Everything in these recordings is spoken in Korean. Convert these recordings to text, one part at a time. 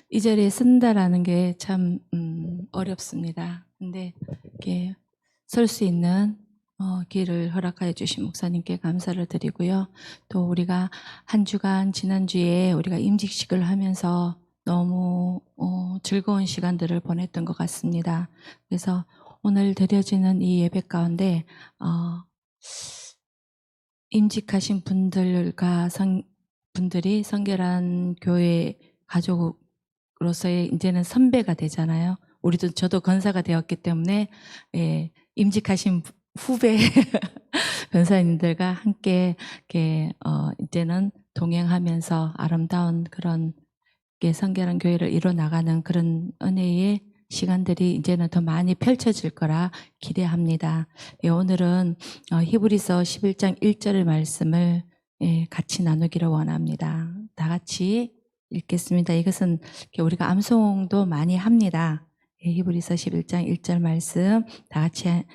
이 자리에 쓴다라는 게 참 어렵습니다. 근데 이렇게 설 수 있는 기회를 허락하여 주신 목사님께 감사를 드리고요. 또 우리가 한 주간 지난주에 우리가 임직식을 하면서 너무 즐거운 시간들을 보냈던 것 같습니다. 그래서 오늘 드려지는 이 예배 가운데 임직하신 분들이 성결한 교회 가족으로서의 이제는 선배가 되잖아요. 저도 권사가 되었기 때문에 임직하신 후배 변사님들과 함께 이렇게 이제는 동행하면서 아름다운 그런 성결한 교회를 이뤄 나가는 그런 은혜의 시간들이 이제는 더 많이 펼쳐질 거라 기대합니다. 오늘은 히브리서 11장 1절의 말씀을 같이 나누기를 원합니다. 다 같이 읽겠습니다. 이것은 우리가 암송도 많이 합니다. 히브리서 11장 1절 말씀 다 같이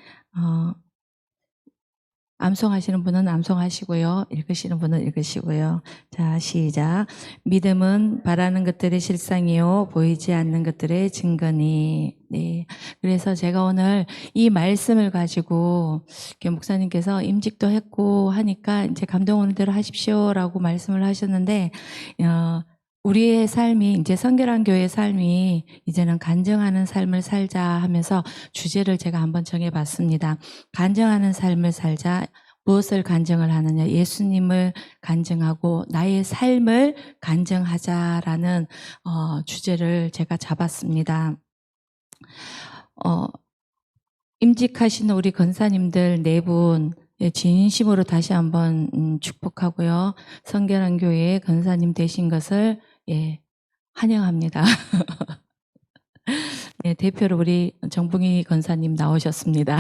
암송하시는 분은 암송하시고요. 읽으시는 분은 읽으시고요. 자, 시작. 믿음은 바라는 것들의 실상이요 보이지 않는 것들의 증거니. 네. 그래서 제가 오늘 이 말씀을 가지고 목사님께서 임직도 했고 하니까 이제 감동 오는 대로 하십시오라고 말씀을 하셨는데 우리의 삶이 이제 성결한 교회의 삶이 이제는 간증하는 삶을 살자 하면서 주제를 제가 한번 정해봤습니다. 간증하는 삶을 살자. 무엇을 간증을 하느냐? 예수님을 간증하고 나의 삶을 간증하자라는 주제를 제가 잡았습니다. 임직하시는 우리 권사님들 네 분 진심으로 다시 한번 축복하고요. 성결한 교회의 권사님 되신 것을 환영합니다. 네, 대표로 우리 정봉희 권사님 나오셨습니다.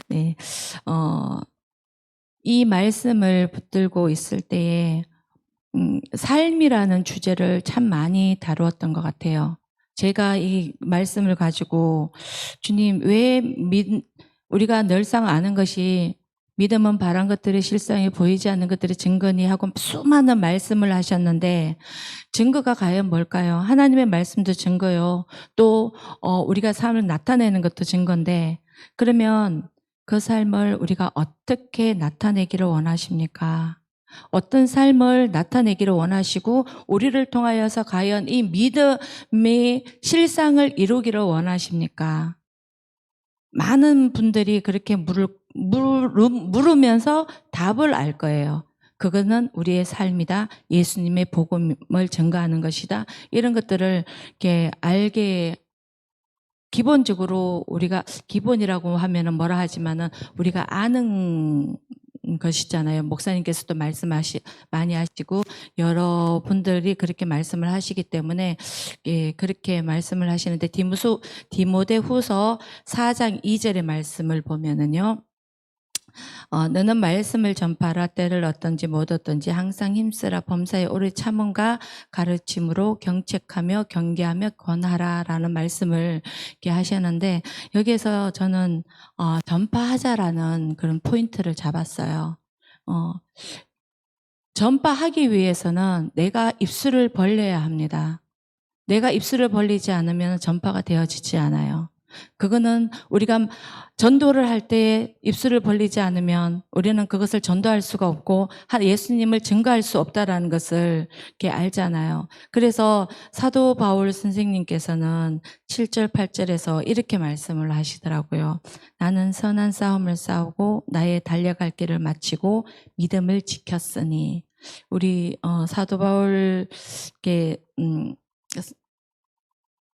네, 이 말씀을 붙들고 있을 때에 삶이라는 주제를 참 많이 다루었던 것 같아요. 제가 이 말씀을 가지고 주님 우리가 늘상 아는 것이 믿음은 바란 것들의 실상이 보이지 않는 것들의 증거니 하고 수많은 말씀을 하셨는데 증거가 과연 뭘까요? 하나님의 말씀도 증거요. 또 우리가 삶을 나타내는 것도 증거인데 그러면 그 삶을 우리가 어떻게 나타내기를 원하십니까? 어떤 삶을 나타내기를 원하시고 우리를 통하여서 과연 이 믿음의 실상을 이루기를 원하십니까? 많은 분들이 그렇게 물으면서 답을 알 거예요. 그거는 우리의 삶이다. 예수님의 복음을 증거하는 것이다. 이런 것들을 이렇게 알게 기본적으로 우리가 기본이라고 하면은 뭐라 하지만은 우리가 아는 것이잖아요. 목사님께서도 많이 하시고 여러분들이 그렇게 말씀을 하시기 때문에 그렇게 말씀을 하시는데 디모데후서 4장 2절의 말씀을 보면은요. 너는 말씀을 전파하라. 때를 어떤지 못 어떤지 항상 힘쓰라. 범사에 오래 참음과 가르침으로 경책하며 경계하며 권하라라는 말씀을 이렇게 하셨는데 여기에서 저는 전파하자라는 그런 포인트를 잡았어요. 전파하기 위해서는 내가 입술을 벌려야 합니다. 내가 입술을 벌리지 않으면 전파가 되어지지 않아요. 그거는 우리가 전도를 할 때 입술을 벌리지 않으면 우리는 그것을 전도할 수가 없고 예수님을 증거할 수 없다라는 것을 이렇게 알잖아요. 그래서 사도 바울 선생님께서는 7절, 8절에서 이렇게 말씀을 하시더라고요. 나는 선한 싸움을 싸우고 나의 달려갈 길을 마치고 믿음을 지켰으니 우리 사도 바울께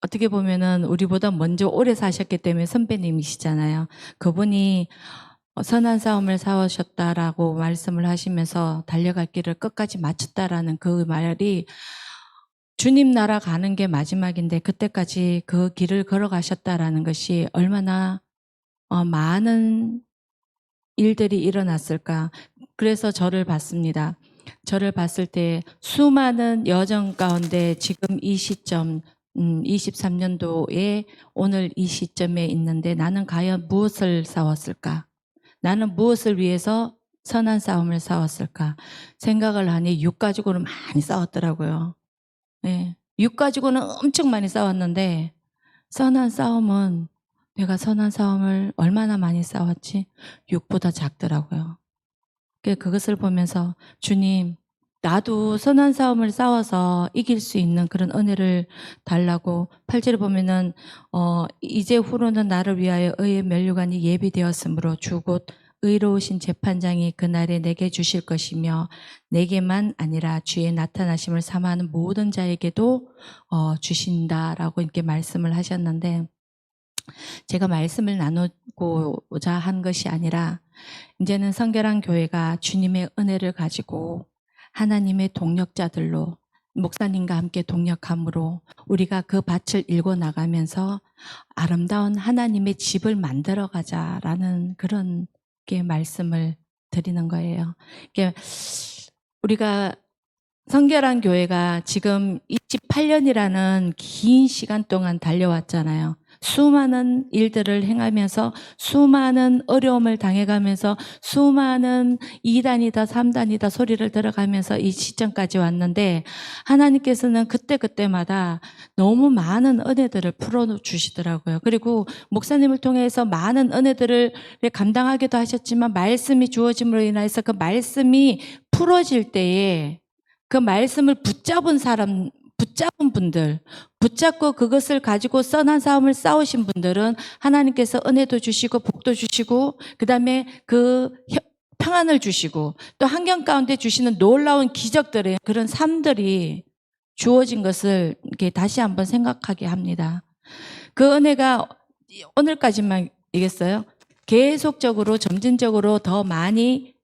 어떻게 보면은 우리보다 먼저 오래 사셨기 때문에 선배님이시잖아요. 그분이 선한 싸움을 싸우셨다라고 말씀을 하시면서 달려갈 길을 끝까지 마쳤다라는 그 말이 주님 나라 가는 게 마지막인데 그때까지 그 길을 걸어가셨다라는 것이 얼마나 많은 일들이 일어났을까. 그래서 저를 봤습니다. 저를 봤을 때 수많은 여정 가운데 지금 이 시점 23년도에 오늘 이 시점에 있는데 나는 과연 무엇을 싸웠을까? 나는 무엇을 위해서 선한 싸움을 싸웠을까? 생각을 하니 육 가지고는 많이 싸웠더라고요. 네. 육 가지고는 엄청 많이 싸웠는데 선한 싸움은 내가 선한 싸움을 얼마나 많이 싸웠지? 육보다 작더라고요. 그것을 보면서 주님, 나도 선한 싸움을 싸워서 이길 수 있는 그런 은혜를 달라고 8절에 보면은 이제 후로는 나를 위하여 의의 면류관이 예비되었으므로 주 곧 의로우신 재판장이 그날에 내게 주실 것이며 내게만 아니라 주의 나타나심을 사모하는 모든 자에게도 주신다라고 이렇게 말씀을 하셨는데 제가 말씀을 나누고자 한 것이 아니라 이제는 성결한 교회가 주님의 은혜를 가지고 하나님의 동력자들로 목사님과 함께 동력함으로 우리가 그 밭을 일궈 나가면서 아름다운 하나님의 집을 만들어 가자라는 그런 게 말씀을 드리는 거예요. 우리가 성결한 교회가 지금 28년이라는 긴 시간 동안 달려왔잖아요. 수많은 일들을 행하면서 수많은 어려움을 당해가면서 수많은 2단이다 3단이다 소리를 들어가면서 이 시점까지 왔는데 하나님께서는 그때그때마다 너무 많은 은혜들을 풀어주시더라고요. 그리고 목사님을 통해서 많은 은혜들을 감당하기도 하셨지만 말씀이 주어짐으로 인해서 그 말씀이 풀어질 때에 그 말씀을 붙잡은 분들, 붙잡고 그것을 가지고 선한 싸움을 싸우신 분들은 하나님께서 은혜도 주시고 복도 주시고 그다음에 그 평안을 주시고 또 환경 가운데 주시는 놀라운 기적들의 그런 삶들이 주어진 것을 이렇게 다시 한번 생각하게 합니다. 그 은혜가 오늘까지만 이겠어요? 계속적으로 점진적으로 더 많이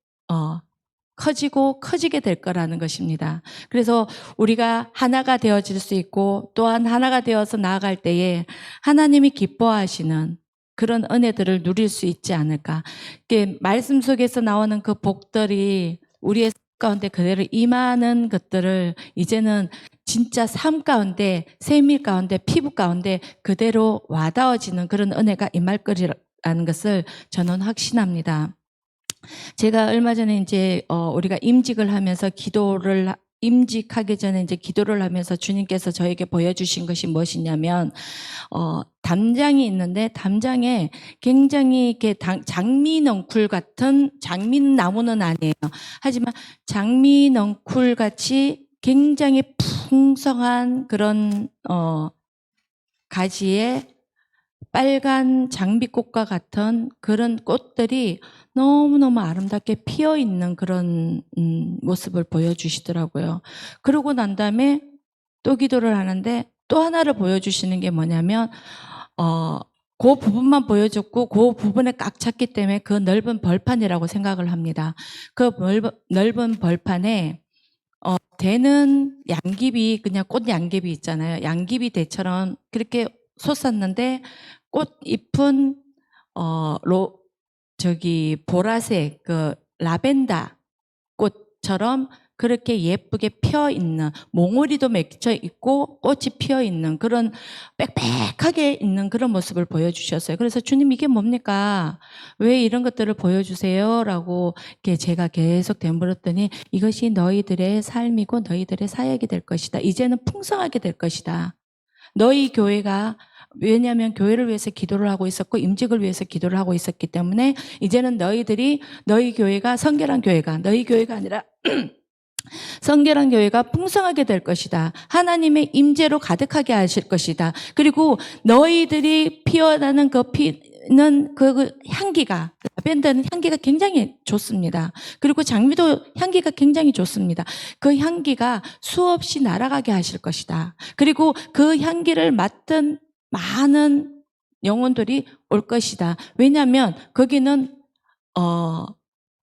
커지게 될 거라는 것입니다. 그래서 우리가 하나가 되어질 수 있고 또한 하나가 되어서 나아갈 때에 하나님이 기뻐하시는 그런 은혜들을 누릴 수 있지 않을까. 말씀 속에서 나오는 그 복들이 우리의 삶 가운데 그대로 임하는 것들을 이제는 진짜 삶 가운데, 세밀 가운데, 피부 가운데 그대로 와닿아지는 그런 은혜가 임할 거라는 것을 저는 확신합니다. 제가 얼마 전에 이제 우리가 임직을 하면서 임직하기 전에 이제 기도를 하면서 주님께서 저에게 보여주신 것이 무엇이냐면 담장이 있는데 담장에 굉장히 이렇게 장미넝쿨 같은 장미나무는 아니에요. 하지만 장미넝쿨 같이 굉장히 풍성한 그런 가지에 빨간 장미꽃과 같은 그런 꽃들이 너무너무 아름답게 피어있는 그런 모습을 보여주시더라고요. 그러고 난 다음에 또 기도를 하는데 또 하나를 보여주시는 게 뭐냐면 그 부분만 보여줬고 그 부분에 꽉 찼기 때문에 그 넓은 벌판이라고 생각을 합니다. 그 넓은 벌판에 대는 양귀비, 그냥 꽃 양귀비 있잖아요. 양귀비 대처럼 그렇게 솟았는데 꽃잎은 보라색 그 라벤더 꽃처럼 그렇게 예쁘게 피어 있는, 몽우리도 맺혀 있고 꽃이 피어 있는 그런 빽빽하게 있는 그런 모습을 보여주셨어요. 그래서 주님 이게 뭡니까? 왜 이런 것들을 보여주세요? 라고 제가 계속 되물었더니 이것이 너희들의 삶이고 너희들의 사역이 될 것이다. 이제는 풍성하게 될 것이다. 너희 교회가, 왜냐하면 교회를 위해서 기도를 하고 있었고 임직을 위해서 기도를 하고 있었기 때문에 이제는 너희 교회가 성결한 교회가, 너희 교회가 아니라 성결한 교회가 풍성하게 될 것이다. 하나님의 임재로 가득하게 하실 것이다. 그리고 너희들이 피어나는 피는 그 향기가, 라벤더는 향기가 굉장히 좋습니다. 그리고 장미도 향기가 굉장히 좋습니다. 그 향기가 수없이 날아가게 하실 것이다. 그리고 그 향기를 맡은 많은 영혼들이 올 것이다. 왜냐하면 거기는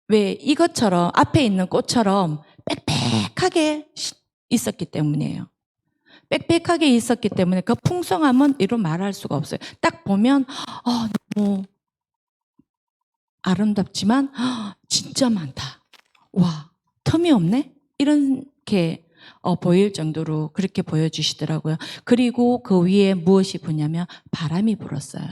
왜 이것처럼 앞에 있는 꽃처럼 빽빽하게 있었기 때문이에요. 빽빽하게 있었기 때문에 그 풍성함은 이루 말할 수가 없어요. 딱 보면 너무 아름답지만 진짜 많다. 와, 텀이 없네? 이렇게 보일 정도로 그렇게 보여주시더라고요. 그리고 그 위에 무엇이 부냐면 바람이 불었어요.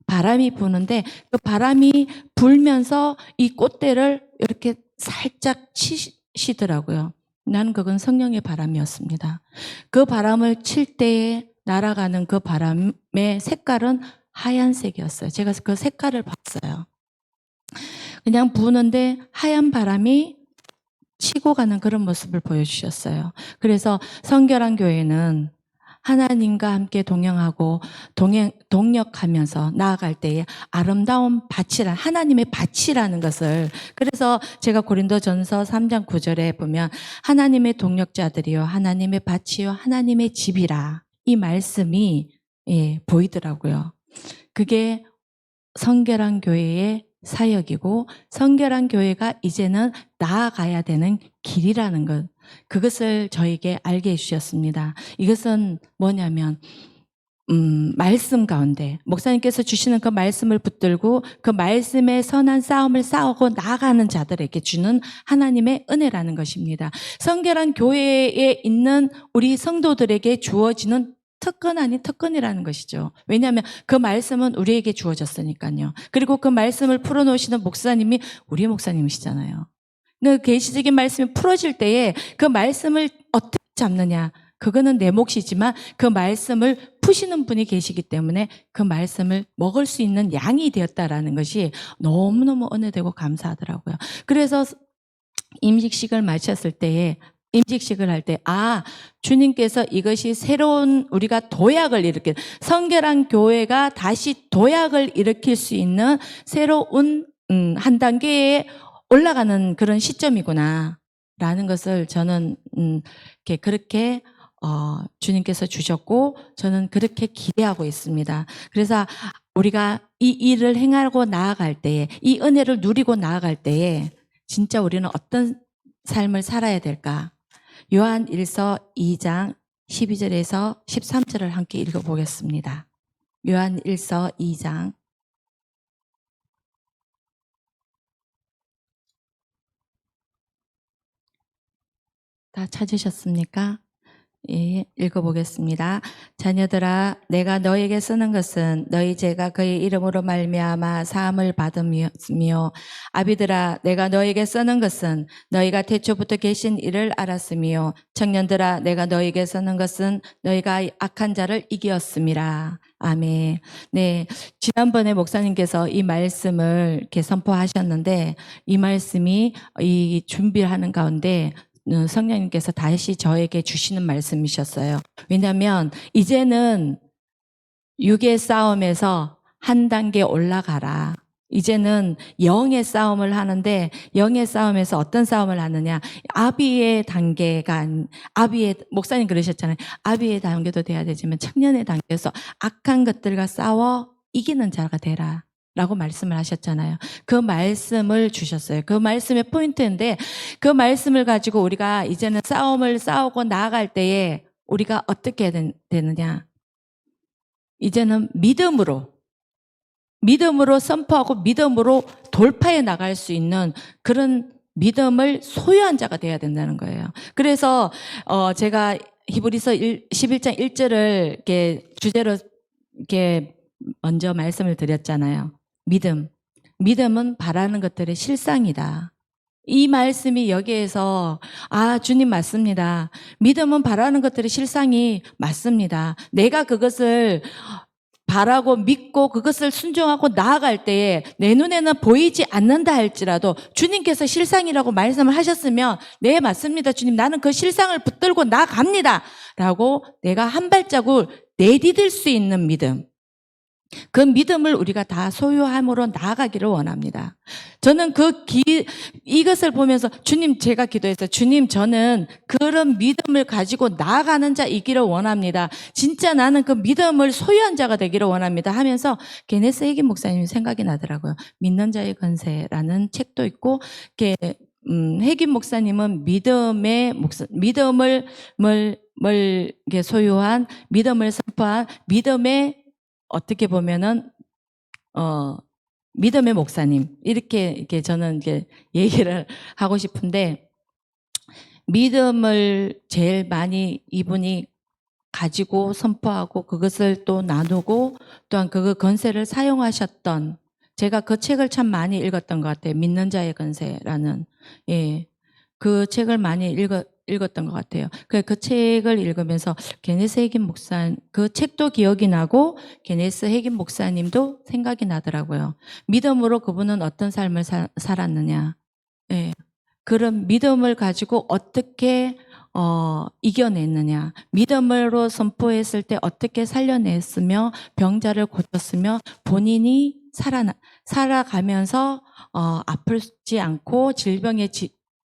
바람이 부는데 그 바람이 불면서 이 꽃대를 이렇게 살짝 치시더라고요. 나는 그건 성령의 바람이었습니다. 그 바람을 칠 때에 날아가는 그 바람의 색깔은 하얀색이었어요. 제가 그 색깔을 봤어요. 그냥 부는데 하얀 바람이 치고 가는 그런 모습을 보여주셨어요. 그래서 성결한 교회는 하나님과 함께 동행하고 동력하면서 나아갈 때에 아름다운 밭이란 하나님의 밭이라는 것을, 그래서 제가 고린도전서 3장 9절에 보면 하나님의 동력자들이요 하나님의 밭이요 하나님의 집이라, 이 말씀이 보이더라고요. 그게 성결한 교회의 사역이고 성결한 교회가 이제는 나아가야 되는 길이라는 것, 그것을 저에게 알게 해주셨습니다. 이것은 뭐냐면 말씀 가운데 목사님께서 주시는 그 말씀을 붙들고 그 말씀의 선한 싸움을 싸우고 나아가는 자들에게 주는 하나님의 은혜라는 것입니다. 성결한 교회에 있는 우리 성도들에게 주어지는 특권 아닌 특권이라는 것이죠. 왜냐하면 그 말씀은 우리에게 주어졌으니까요. 그리고 그 말씀을 풀어놓으시는 목사님이 우리 목사님이시잖아요. 그 계시적인 말씀이 풀어질 때에 그 말씀을 어떻게 잡느냐, 그거는 내 몫이지만 그 말씀을 푸시는 분이 계시기 때문에 그 말씀을 먹을 수 있는 양이 되었다라는 것이 너무너무 은혜되고 감사하더라고요. 그래서 임직식을 마쳤을 때에 임직식을 할 때 주님께서 이것이 새로운 우리가 도약을 일으킬, 성결한 교회가 다시 도약을 일으킬 수 있는 새로운 한 단계에 올라가는 그런 시점이구나 라는 것을 저는 그렇게 주님께서 주셨고 저는 그렇게 기대하고 있습니다. 그래서 우리가 이 일을 행하고 나아갈 때에, 이 은혜를 누리고 나아갈 때에 진짜 우리는 어떤 삶을 살아야 될까? 요한 1서 2장 12절에서 13절을 함께 읽어보겠습니다. 요한 1서 2장. 다 찾으셨습니까? 예, 읽어보겠습니다. 자녀들아, 내가 너에게 쓰는 것은 너희 죄가 그의 이름으로 말미암아 사함을 받음이며, 아비들아, 내가 너에게 쓰는 것은 너희가 태초부터 계신 이를 알았으며, 청년들아, 내가 너에게 쓰는 것은 너희가 악한 자를 이기었음이라. 아멘. 네, 지난번에 목사님께서 이 말씀을 이렇게 선포하셨는데 이 말씀이 이 준비를 하는 가운데 성령님께서 다시 저에게 주시는 말씀이셨어요. 왜냐하면 이제는 육의 싸움에서 한 단계 올라가라. 이제는 영의 싸움을 하는데 영의 싸움에서 어떤 싸움을 하느냐, 아비의 단계가, 목사님 그러셨잖아요. 아비의 단계도 돼야 되지만 청년의 단계에서 악한 것들과 싸워 이기는 자가 되라 라고 말씀을 하셨잖아요. 그 말씀을 주셨어요. 그 말씀의 포인트인데 그 말씀을 가지고 우리가 이제는 싸움을 싸우고 나아갈 때에 우리가 어떻게 되느냐, 이제는 믿음으로 선포하고 믿음으로 돌파해 나갈 수 있는 그런 믿음을 소유한 자가 돼야 된다는 거예요. 그래서 제가 히브리서 11장 1절을 이렇게 주제로 이렇게 먼저 말씀을 드렸잖아요. 믿음은 바라는 것들의 실상이다. 이 말씀이 여기에서 주님 맞습니다. 믿음은 바라는 것들의 실상이 맞습니다. 내가 그것을 바라고 믿고 그것을 순종하고 나아갈 때에 내 눈에는 보이지 않는다 할지라도 주님께서 실상이라고 말씀을 하셨으면 네 맞습니다 주님, 나는 그 실상을 붙들고 나아갑니다 라고 내가 한 발자국 내디딜 수 있는 믿음, 그 믿음을 우리가 다 소유함으로 나아가기를 원합니다. 저는 이것을 보면서 주님, 제가 기도했어요. 주님, 저는 그런 믿음을 가지고 나아가는 자이기를 원합니다. 진짜 나는 그 믿음을 소유한 자가 되기를 원합니다 하면서 게네스 혜긴 목사님 생각이 나더라고요. 믿는 자의 권세라는 책도 있고, 혜긴 목사님은 믿음을 소유한, 믿음을 선포한, 믿음의 어떻게 보면은 믿음의 목사님, 이렇게 저는 이렇게 얘기를 하고 싶은데, 믿음을 제일 많이 이분이 가지고 선포하고 그것을 또 나누고 또한 그 권세를 사용하셨던, 제가 그 책을 참 많이 읽었던 것 같아요. 믿는 자의 권세라는, 그 책을 많이 읽었던 것 같아요. 그 책을 읽으면서 게네스 해긴 목사, 그 책도 기억이 나고 게네스 해긴 목사님도 생각이 나더라고요. 믿음으로 그분은 어떤 삶을 살았느냐. 예. 그런 믿음을 가지고 어떻게 이겨냈느냐. 믿음으로 선포했을 때 어떻게 살려냈으며 병자를 고쳤으며 본인이 살아가면서 아프지 않고 질병에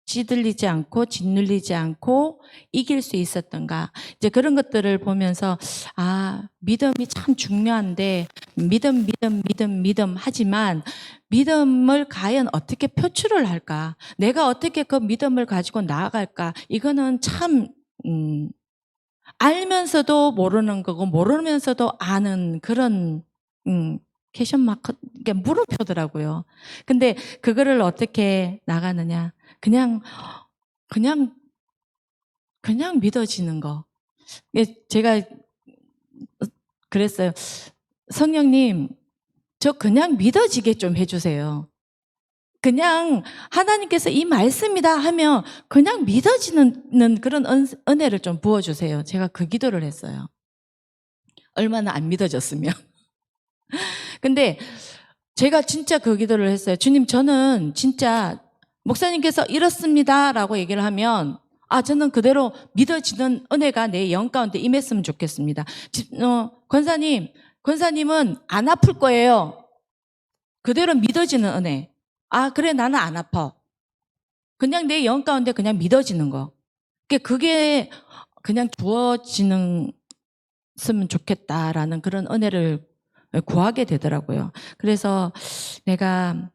찌들리지 않고 짓눌리지 않고 이길 수 있었던가. 이제 그런 것들을 보면서 믿음이 참 중요한데 믿음 하지만 믿음을 과연 어떻게 표출을 할까? 내가 어떻게 그 믿음을 가지고 나아갈까? 이거는 참 알면서도 모르는 거고 모르면서도 아는 그런 퀘션 마크, 이게 물음표더라고요. 근데 그거를 어떻게 나가느냐? 그냥 믿어지는 거. 제가 그랬어요. 성령님, 저 그냥 믿어지게 좀 해주세요. 그냥 하나님께서 이 말씀이다 하면 그냥 믿어지는 그런 은혜를 좀 부어주세요. 제가 그 기도를 했어요. 얼마나 안 믿어졌으면. 근데 제가 진짜 그 기도를 했어요. 주님, 저는 진짜 목사님께서 이렇습니다 라고 얘기를 하면 저는 그대로 믿어지는 은혜가 내 영 가운데 임했으면 좋겠습니다. 권사님은 안 아플 거예요. 그대로 믿어지는 은혜. 그래, 나는 안 아파. 그냥 내 영 가운데 그냥 믿어지는 거. 그게 그냥 주어지는 으면 좋겠다라는 그런 은혜를 구하게 되더라고요. 그래서 내가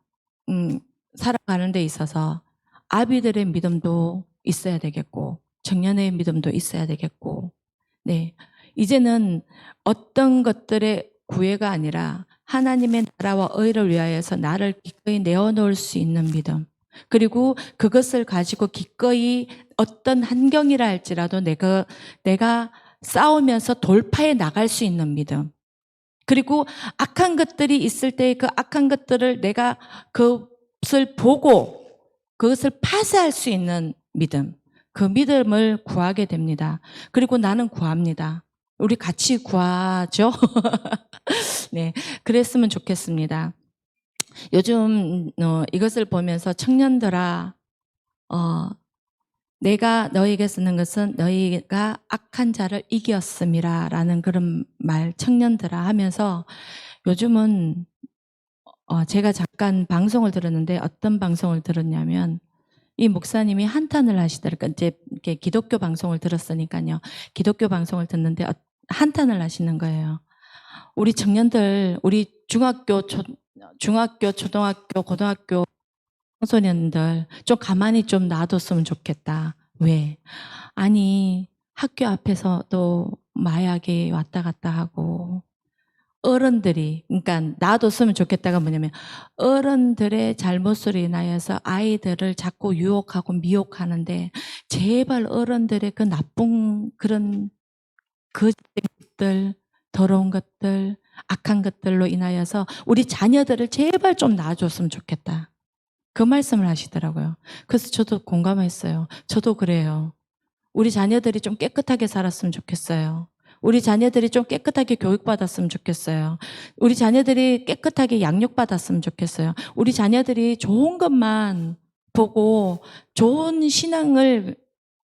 살아가는 데 있어서 아비들의 믿음도 있어야 되겠고 청년의 믿음도 있어야 되겠고, 네, 이제는 어떤 것들의 구애가 아니라 하나님의 나라와 의를 위하여서 나를 기꺼이 내어놓을 수 있는 믿음, 그리고 그것을 가지고 기꺼이 어떤 환경이라 할지라도 내가 싸우면서 돌파해 나갈 수 있는 믿음, 그리고 악한 것들이 있을 때 그 악한 것들을 내가 그것을 보고 그것을 파쇄할 수 있는 믿음, 그 믿음을 구하게 됩니다. 그리고 나는 구합니다. 우리 같이 구하죠. 네, 그랬으면 좋겠습니다. 요즘 이것을 보면서 청년들아, 내가 너에게 쓰는 것은 너희가 악한 자를 이겼음이라 라는 그런 말, 청년들아 하면서 요즘은 제가 잠깐 방송을 들었는데 어떤 방송을 들었냐면 이 목사님이 한탄을 하시더라고요. 이제 이렇게 기독교 방송을 들었으니까요. 기독교 방송을 듣는데 한탄을 하시는 거예요. 우리 청년들, 우리 중학교, 초등학교, 고등학교 청소년들 좀 가만히 좀 놔뒀으면 좋겠다. 왜? 아니, 학교 앞에서도 마약이 왔다 갔다 하고 어른들이, 그러니까 놔뒀으면 좋겠다가 뭐냐면 어른들의 잘못으로 인하여서 아이들을 자꾸 유혹하고 미혹하는데 제발 어른들의 그 나쁜 그런 것들, 더러운 것들, 악한 것들로 인하여서 우리 자녀들을 제발 좀 놔줬으면 좋겠다. 그 말씀을 하시더라고요. 그래서 저도 공감했어요. 저도 그래요. 우리 자녀들이 좀 깨끗하게 살았으면 좋겠어요. 우리 자녀들이 좀 깨끗하게 교육받았으면 좋겠어요. 우리 자녀들이 깨끗하게 양육받았으면 좋겠어요. 우리 자녀들이 좋은 것만 보고 좋은 신앙을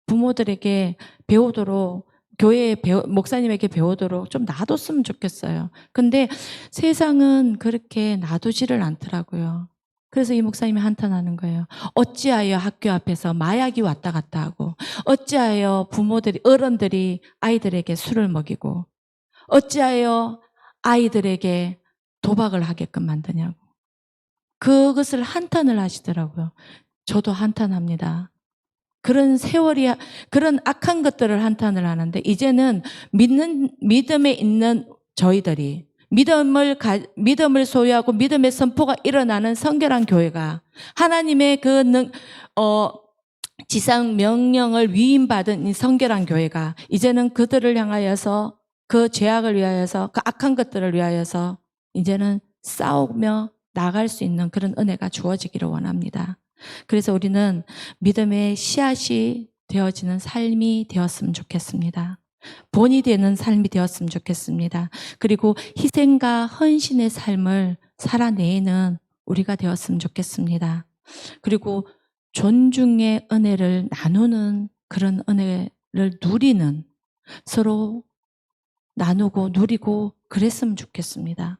부모들에게 배우도록, 교회에 목사님에게 배우도록 좀 놔뒀으면 좋겠어요. 근데 세상은 그렇게 놔두지를 않더라고요. 그래서 이 목사님이 한탄하는 거예요. 어찌하여 학교 앞에서 마약이 왔다 갔다 하고, 어찌하여 부모들이, 어른들이 아이들에게 술을 먹이고, 어찌하여 아이들에게 도박을 하게끔 만드냐고. 그것을 한탄을 하시더라고요. 저도 한탄합니다. 그런 세월이, 그런 악한 것들을 한탄을 하는데, 이제는 믿음에 있는 저희들이, 믿음을 소유하고 믿음의 선포가 일어나는 성결한 교회가, 하나님의 지상 명령을 위임받은 이 성결한 교회가, 이제는 그들을 향하여서, 그 죄악을 위하여서, 그 악한 것들을 위하여서, 이제는 싸우며 나갈 수 있는 그런 은혜가 주어지기를 원합니다. 그래서 우리는 믿음의 씨앗이 되어지는 삶이 되었으면 좋겠습니다. 본이 되는 삶이 되었으면 좋겠습니다. 그리고 희생과 헌신의 삶을 살아내는 우리가 되었으면 좋겠습니다. 그리고 존중의 은혜를 나누는 그런 은혜를 누리는, 서로 나누고 누리고 그랬으면 좋겠습니다.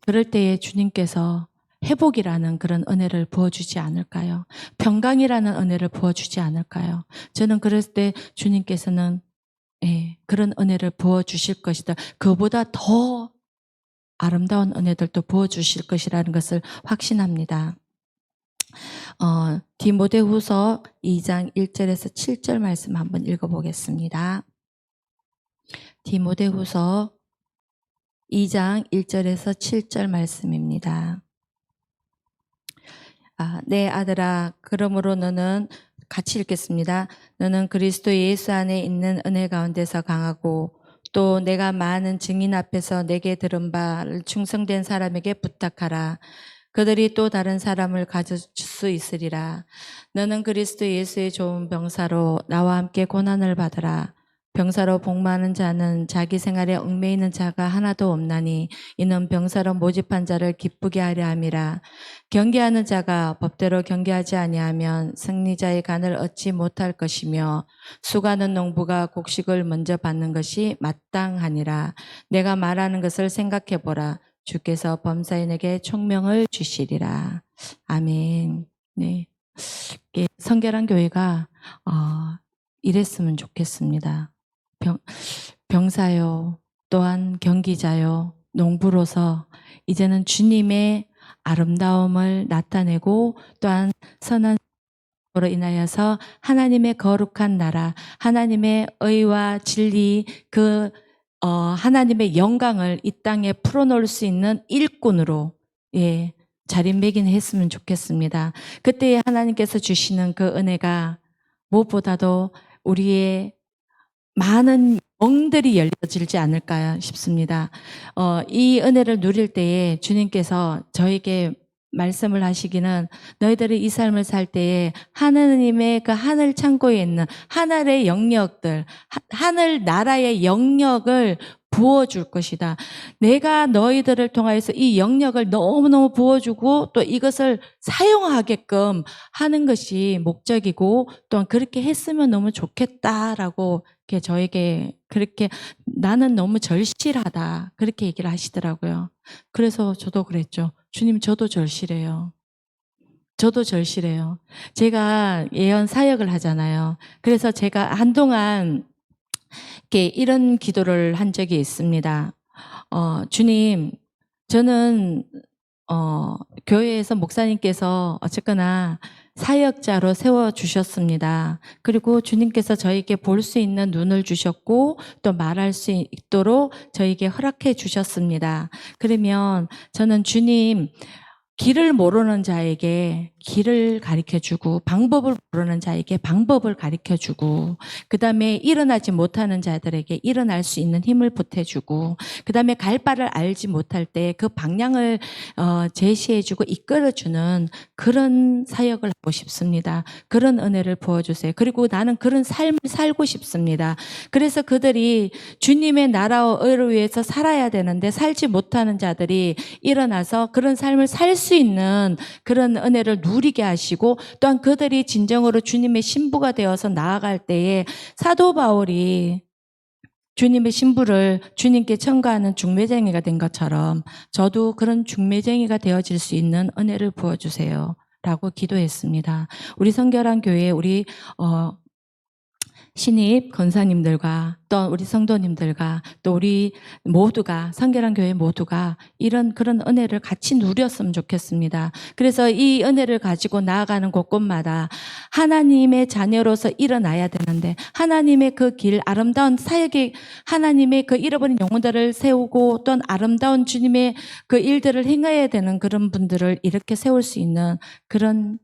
그럴 때에 주님께서 회복이라는 그런 은혜를 부어주지 않을까요? 평강이라는 은혜를 부어주지 않을까요? 저는 그럴 때 주님께서는 그런 은혜를 부어주실 것이다. 그보다 더 아름다운 은혜들도 부어주실 것이라는 것을 확신합니다. 디모데후서 2장 1절에서 7절 말씀 한번 읽어보겠습니다. 디모데후서 2장 1절에서 7절 말씀입니다. 내 아들아, 그러므로 너는, 같이 읽겠습니다. 너는 그리스도 예수 안에 있는 은혜 가운데서 강하고 또 내가 많은 증인 앞에서 내게 들은 바를 충성된 사람에게 부탁하라. 그들이 또 다른 사람을 가질 수 있으리라. 너는 그리스도 예수의 좋은 병사로 나와 함께 고난을 받으라. 병사로 복무하는 자는 자기 생활에 얽매이는 자가 하나도 없나니 이는 병사로 모집한 자를 기쁘게 하려 함이라. 경계하는 자가 법대로 경계하지 아니하면 승리자의 간을 얻지 못할 것이며 수고하는 농부가 곡식을 먼저 받는 것이 마땅하니라. 내가 말하는 것을 생각해 보라. 주께서 범사인에게 총명을 주시리라. 아멘. 네, 성결한 교회가 이랬으면 좋겠습니다. 병사요, 또한 경기자요, 농부로서 이제는 주님의 아름다움을 나타내고 또한 선한 으로 인하여서 하나님의 거룩한 나라, 하나님의 의와 진리, 하나님의 영광을 이 땅에 풀어놓을 수 있는 일꾼으로 자리매김했으면 좋겠습니다. 그때 하나님께서 주시는 그 은혜가 무엇보다도 우리의 많은 영들이 열려지지 않을까 싶습니다. 이 은혜를 누릴 때에 주님께서 저에게 말씀을 하시기는 너희들이 이 삶을 살 때에 하나님의 그 하늘 창고에 있는 하늘의 영역들, 하늘 나라의 영역을 부어줄 것이다. 내가 너희들을 통하여서 이 영역을 너무너무 부어주고 또 이것을 사용하게끔 하는 것이 목적이고 또한 그렇게 했으면 너무 좋겠다라고 저에게 그렇게 나는 너무 절실하다 그렇게 얘기를 하시더라고요. 그래서 저도 그랬죠. 주님, 저도 절실해요. 저도 절실해요. 제가 예언 사역을 하잖아요. 그래서 제가 한동안 이런 기도를 한 적이 있습니다. 주님, 저는 교회에서 목사님께서 어쨌거나 사역자로 세워주셨습니다. 그리고 주님께서 저에게 볼 수 있는 눈을 주셨고 또 말할 수 있도록 저에게 허락해 주셨습니다. 그러면 저는 주님, 길을 모르는 자에게 길을 가르쳐주고 방법을 모르는 자에게 방법을 가르쳐주고 그 다음에 일어나지 못하는 자들에게 일어날 수 있는 힘을 보태주고 그 다음에 갈 바를 알지 못할 때 그 방향을 제시해주고 이끌어주는 그런 사역을 하고 싶습니다. 그런 은혜를 부어주세요. 그리고 나는 그런 삶을 살고 싶습니다. 그래서 그들이 주님의 나라와 의를 위해서 살아야 되는데 살지 못하는 자들이 일어나서 그런 삶을 살 수 있는 그런 은혜를 누리게 하시고 또한 그들이 진정으로 주님의 신부가 되어서 나아갈 때에 사도 바울이 주님의 신부를 주님께 청구하는 중매쟁이가 된 것처럼 저도 그런 중매쟁이가 되어질 수 있는 은혜를 부어주세요 라고 기도했습니다. 우리 성결한 교회 우리 신입 권사님들과 또 우리 성도님들과 또 우리 모두가 성결한 교회 모두가 이런 그런 은혜를 같이 누렸으면 좋겠습니다. 그래서 이 은혜를 가지고 나아가는 곳곳마다 하나님의 자녀로서 일어나야 되는데 하나님의 그 길 아름다운 사역에 하나님의 그 잃어버린 영혼들을 세우고 또 아름다운 주님의 그 일들을 행해야 되는 그런 분들을 이렇게 세울 수 있는 그런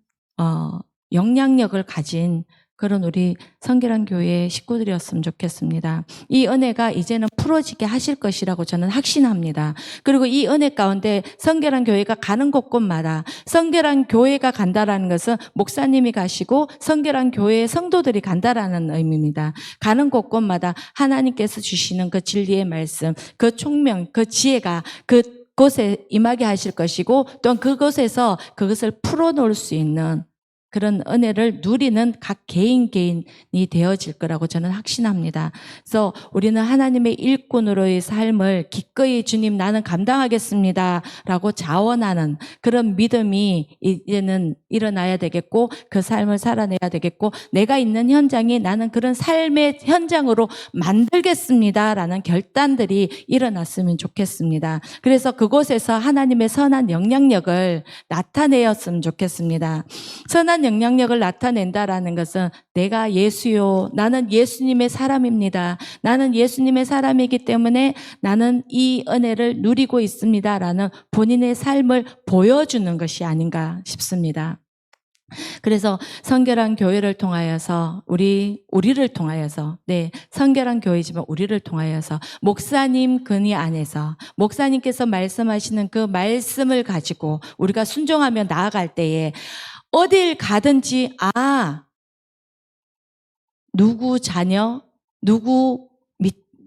영향력을 가진 그런 우리 성결한 교회 식구들이었으면 좋겠습니다. 이 은혜가 이제는 풀어지게 하실 것이라고 저는 확신합니다. 그리고 이 은혜 가운데 성결한 교회가 가는 곳곳마다 성결한 교회가 간다라는 것은 목사님이 가시고 성결한 교회의 성도들이 간다라는 의미입니다. 가는 곳곳마다 하나님께서 주시는 그 진리의 말씀, 그 총명, 그 지혜가 그곳에 임하게 하실 것이고 또한 그곳에서 그것을 풀어놓을 수 있는 그런 은혜를 누리는 각 개인이 되어질 거라고 저는 확신합니다. 그래서 우리는 하나님의 일꾼으로의 삶을 기꺼이 주님 나는 감당하겠습니다 라고 자원하는 그런 믿음이 이제는 일어나야 되겠고 그 삶을 살아내야 되겠고 내가 있는 현장이 나는 그런 삶의 현장으로 만들겠습니다 라는 결단들이 일어났으면 좋겠습니다. 그래서 그곳에서 하나님의 선한 영향력을 나타내었으면 좋겠습니다. 선한 영향력을 나타낸다라는 것은 내가 예수요, 나는 예수님의 사람입니다. 나는 예수님의 사람이기 때문에 나는 이 은혜를 누리고 있습니다라는 본인의 삶을 보여주는 것이 아닌가 싶습니다. 그래서 성결한 교회를 통하여서 우리를 통하여서 성결한 교회지만 우리를 통하여서 목사님 근위 안에서 목사님께서 말씀하시는 그 말씀을 가지고 우리가 순종하며 나아갈 때에 어딜 가든지 누구 자녀,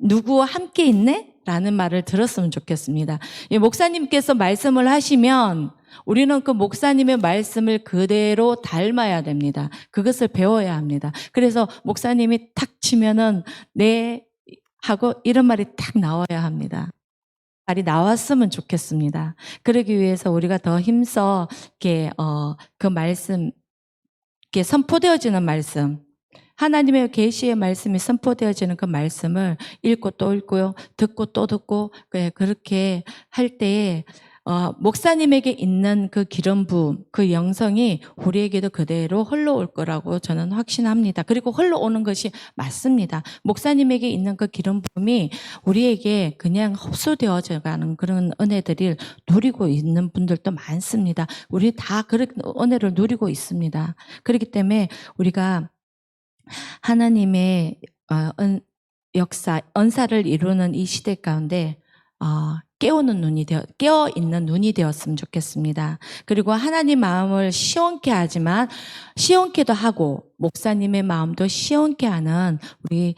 누구와 함께 있네? 라는 말을 들었으면 좋겠습니다. 목사님께서 말씀을 하시면 우리는 그 목사님의 말씀을 그대로 닮아야 됩니다. 그것을 배워야 합니다. 그래서 목사님이 탁 치면은 네 하고 이런 말이 탁 나와야 합니다. 말이 나왔으면 좋겠습니다. 그러기 위해서 우리가 더 힘써 그 말씀, 선포되어지는 말씀, 하나님의 계시의 말씀이 선포되어지는 그 말씀을 읽고 또 읽고요, 듣고 또 듣고 그렇게 할 때에 목사님에게 있는 그 기름 부음, 그 영성이 우리에게도 그대로 흘러올 거라고 저는 확신합니다. 그리고 흘러오는 것이 맞습니다. 목사님에게 있는 그 기름 부음이 우리에게 그냥 흡수되어져 가는 그런 은혜들을 누리고 있는 분들도 많습니다. 우리 다 그런 은혜를 누리고 있습니다. 그렇기 때문에 우리가 하나님의 역사, 언사를 이루는 이 시대 가운데 깨어 있는 눈이 되었으면 좋겠습니다. 그리고 하나님 마음을 시원케 하지만 시원케도 하고 목사님의 마음도 시원케 하는 우리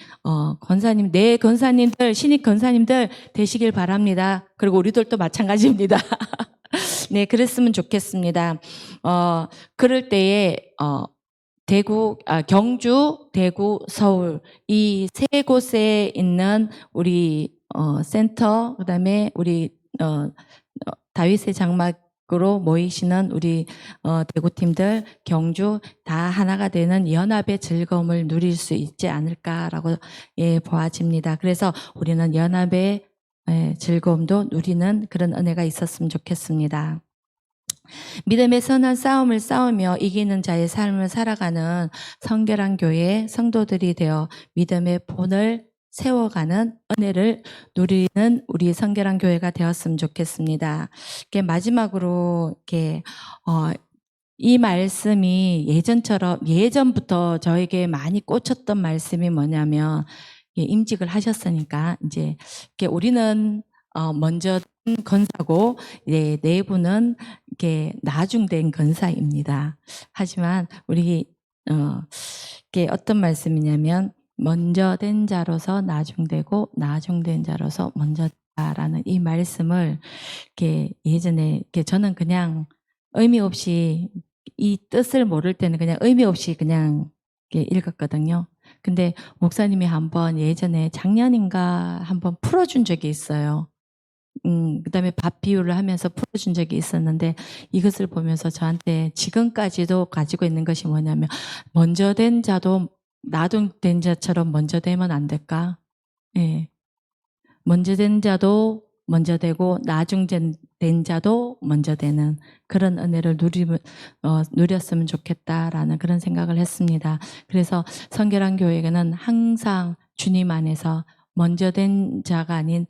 권사님, 권사님들, 신입 권사님들 되시길 바랍니다. 그리고 우리들도 마찬가지입니다. 네, 그랬으면 좋겠습니다. 그럴 때에 경주, 대구, 서울 이 세 곳에 있는 우리 센터, 그다음에 우리 다윗의 장막으로 모이시는 우리 대구팀들, 경주 다 하나가 되는 연합의 즐거움을 누릴 수 있지 않을까라고 보아집니다. 그래서 우리는 연합의 즐거움도 누리는 그런 은혜가 있었으면 좋겠습니다. 믿음의 선한 싸움을 싸우며 이기는 자의 삶을 살아가는 성결한 교회 성도들이 되어 믿음의 본을 세워가는 은혜를 누리는 우리 성결한 교회가 되었으면 좋겠습니다. 마지막으로 이 말씀이 예전부터 저에게 많이 꽂혔던 말씀이 뭐냐면 임직을 하셨으니까 이제 우리는 먼저 건사고 내부는 나중된 건사입니다. 하지만 우리 어떤 말씀이냐면 먼저 된 자로서 나중되고 나중된 자로서 먼저다라는 이 말씀을 예전에 저는 그냥 의미 없이 이 뜻을 모를 때는 그냥 의미 없이 그냥 읽었거든요. 근데 목사님이 한번 예전에 작년인가 한번 풀어준 적이 있어요. 그다음에 밥 비유를 하면서 풀어준 적이 있었는데 이것을 보면서 저한테 지금까지도 가지고 있는 것이 뭐냐면 먼저 된 자도 나중된 자처럼 먼저 되면 안 될까? 예. 먼저 된 자도 먼저 되고 나중된 자도 먼저 되는 그런 은혜를 누렸으면 좋겠다라는 그런 생각을 했습니다. 그래서 성결한 교회는 항상 주님 안에서 먼저 된 자가 아닌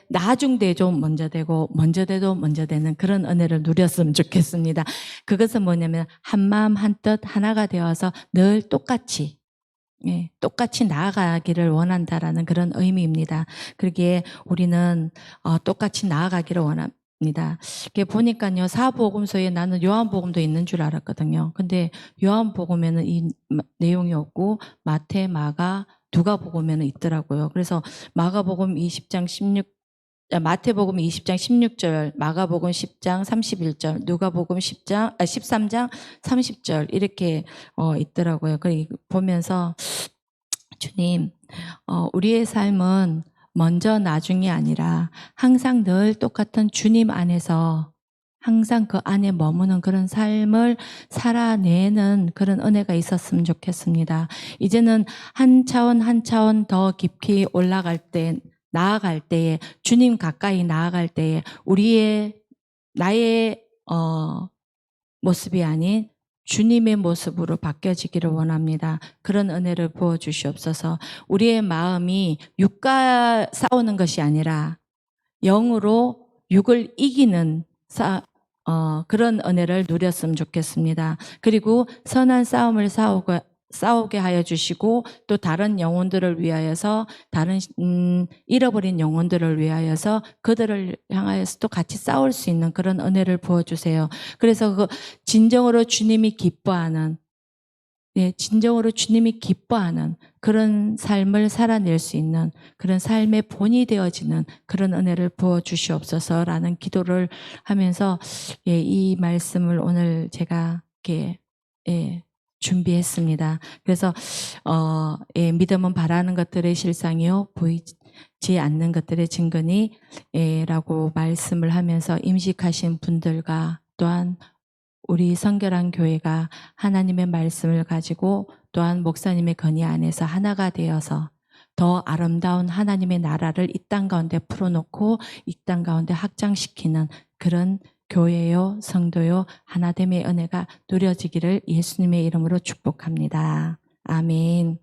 나중되죠 먼저 되고, 먼저 돼도 먼저 되는 그런 은혜를 누렸으면 좋겠습니다. 그것은 뭐냐면, 한 마음, 한 뜻, 하나가 되어서 늘 똑같이, 예, 똑같이 나아가기를 원한다라는 그런 의미입니다. 그러기에 우리는 똑같이 나아가기를 원합니다. 이게 보니까요, 사복음서에 나는 요한복음도 있는 줄 알았거든요. 근데 요한복음에는 이 내용이 없고 마태, 마가, 누가복음에는 있더라고요. 그래서 마가복음 20장 16, 마태복음 20장 16절, 마가복음 10장 31절, 누가복음 13장 30절 이렇게 있더라고요. 그 보면서 주님, 우리의 삶은 먼저 나중이 아니라 항상 늘 똑같은 주님 안에서 항상 그 안에 머무는 그런 삶을 살아내는 그런 은혜가 있었으면 좋겠습니다. 이제는 한 차원 한 차원 더 깊이 올라갈 때, 나아갈 때에, 주님 가까이 나아갈 때에 나의 모습이 아닌 주님의 모습으로 바뀌어지기를 원합니다. 그런 은혜를 부어주시옵소서. 우리의 마음이 육과 싸우는 것이 아니라 영으로 육을 이기는 그런 은혜를 누렸으면 좋겠습니다. 그리고 선한 싸움을 싸우게 하여 주시고, 또 다른 영혼들을 위하여서, 다른 잃어버린 영혼들을 위하여서 그들을 향하여서 또 같이 싸울 수 있는 그런 은혜를 부어주세요. 그래서 그 진정으로 주님이 기뻐하는, 예, 진정으로 주님이 기뻐하는 그런 삶을 살아낼 수 있는 그런 삶의 본이 되어지는 그런 은혜를 부어주시옵소서라는 기도를 하면서, 예, 이 말씀을 오늘 제가 이렇게, 예, 준비했습니다. 그래서 예, 믿음은 바라는 것들의 실상이요 보이지 않는 것들의 증거니, 예, 라고 말씀을 하면서 임식하신 분들과 또한 우리 성결한 교회가 하나님의 말씀을 가지고 또한 목사님의 건의 안에서 하나가 되어서 더 아름다운 하나님의 나라를 이 땅 가운데 풀어놓고 이 땅 가운데 확장시키는 그런 교회요, 성도요, 하나됨의 은혜가 누려지기를 예수님의 이름으로 축복합니다. 아멘.